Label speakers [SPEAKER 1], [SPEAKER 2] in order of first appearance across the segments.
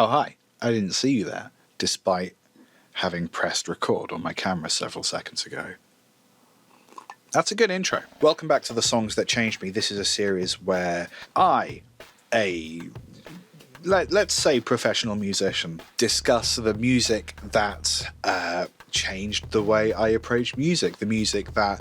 [SPEAKER 1] Oh, hi. I didn't see you there, despite having pressed record on my camera several seconds ago. That's a good intro. Welcome back to The Songs That Changed Me. This is a series where let's say professional musician, discuss the music that changed the way I approach music, the music that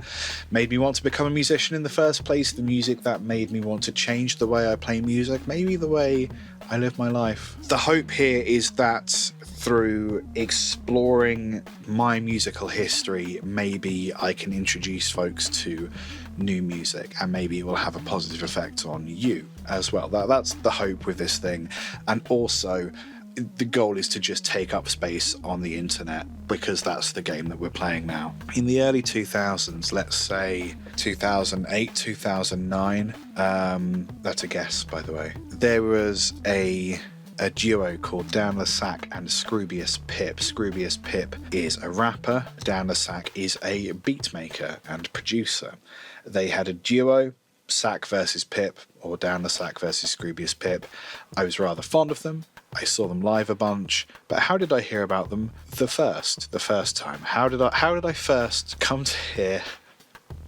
[SPEAKER 1] made me want to become a musician in the first place, the music that made me want to change the way I play music, maybe the way I live my life. The hope here is that through exploring my musical history, maybe I can introduce folks to new music, and maybe it will have a positive effect on you as well. That's the hope with this thing. And also, the goal is to just take up space on the internet, because that's the game that we're playing now. In the early 2000s, let's say 2008, 2009, that's a guess, by the way, there was a duo called Dan Le Sac and Scroobius Pip. Scroobius Pip is a rapper. Dan Le Sac is a beat maker and producer. They had a duo, Sac versus Pip, or Dan Le Sac versus Scroobius Pip. I was rather fond of them. I saw them live a bunch. But how did I hear about them the first time? How did I first come to hear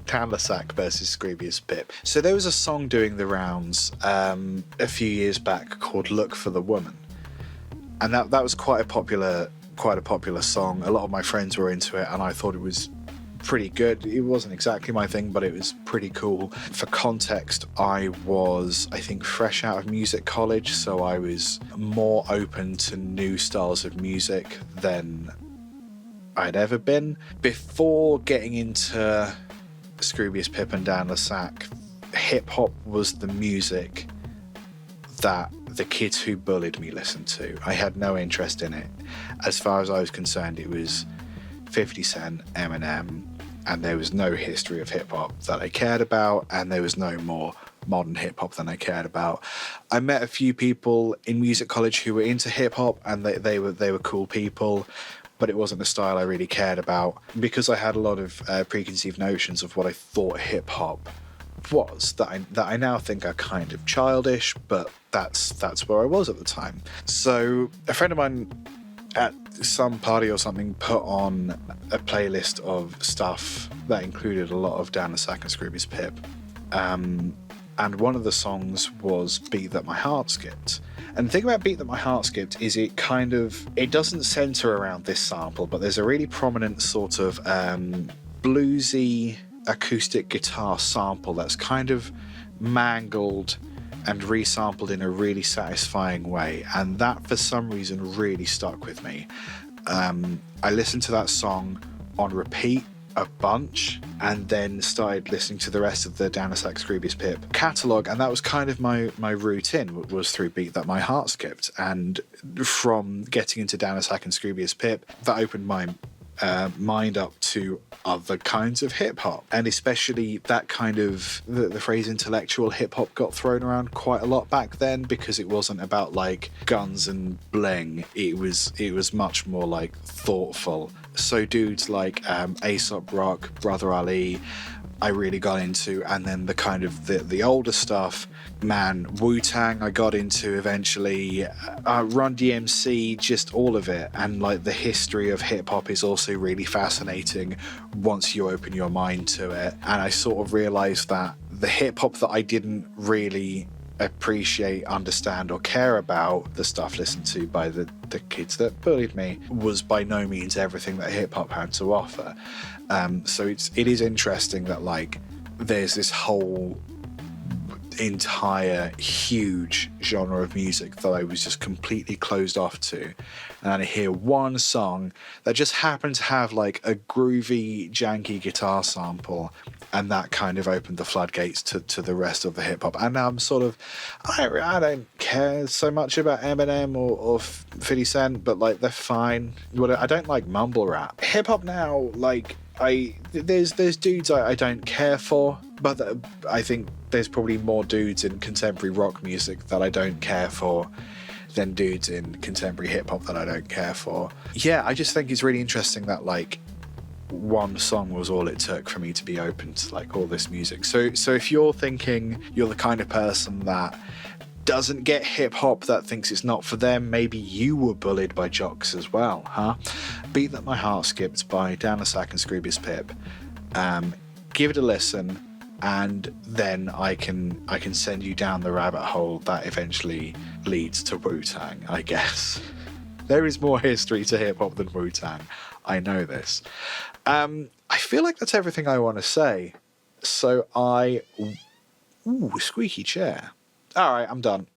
[SPEAKER 1] Dan Le Sac versus Scroobius Pip? So there was a song doing the rounds a few years back called "Look for the Woman," and that was quite a popular song. A lot of my friends were into it, and I thought it was pretty good. It wasn't exactly my thing, but it was pretty cool. For context, I was, I think, fresh out of music college, so I was more open to new styles of music than I'd ever been. Before getting into Scroobius Pip and Dan Le Sac, hip-hop was the music that the kids who bullied me listened to. I had no interest in it. As far as I was concerned, it was 50 Cent, Eminem, and there was no history of hip-hop that I cared about, and there was no more modern hip-hop than I cared about. I met a few people in music college who were into hip-hop, and they were cool people, but it wasn't a style I really cared about, because I had a lot of preconceived notions of what I thought hip-hop was, that I now think are kind of childish, but that's where I was at the time. So a friend of mine at some party or something put on a playlist of stuff that included a lot of Dan Le Sac and Scroobius Pip, and one of the songs was Beat That My Heart Skipped. And the thing about Beat That My Heart Skipped is it doesn't center around this sample, but there's a really prominent sort of bluesy acoustic guitar sample that's kind of mangled and resampled in a really satisfying way, and that for some reason really stuck with me. I listened to that song on repeat a bunch, and then started listening to the rest of the Dan Le Sac Scroobius Pip catalogue, and that was kind of my route in, was through Beat That My Heart Skipped. And from getting into Dan Le Sac and Scroobius Pip, that opened my mind up to other kinds of hip-hop, and especially that kind of the phrase intellectual hip-hop got thrown around quite a lot back then, because it wasn't about like guns and bling. It was much more like thoughtful. So dudes like Aesop Rock, Brother Ali, I really got into, and then the kind of the older stuff, man, Wu-Tang I got into eventually, Run DMC, just all of it. And like the history of hip-hop is also really fascinating once you open your mind to it. And I sort of realized that the hip-hop that I didn't really appreciate, understand, or care about, the stuff listened to by the kids that bullied me, was by no means everything that hip-hop had to offer. So it is interesting that like there's this whole entire huge genre of music that I was just completely closed off to, and then I hear one song that just happened to have like a groovy, janky guitar sample, and that kind of opened the floodgates to the rest of the hip-hop. And now I'm sort of, I don't care so much about Eminem or 50 Cent, but like they're fine. I don't like mumble rap. Hip-hop now, like there's dudes I don't care for, but I think there's probably more dudes in contemporary rock music that I don't care for than dudes in contemporary hip-hop that I don't care for. Yeah, I just think it's really interesting that like one song was all it took for me to be open to like all this music. So if you're thinking you're the kind of person that doesn't get hip hop, that thinks it's not for them. Maybe you were bullied by jocks as well, huh? Beat That My Heart Skipped by Dan Le Sac and Scroobius Pip. Give it a listen, and then I can send you down the rabbit hole that eventually leads to Wu-Tang, I guess. There is more history to hip hop than Wu-Tang. I know this. I feel like that's everything I want to say. So ooh, squeaky chair. All right, I'm done.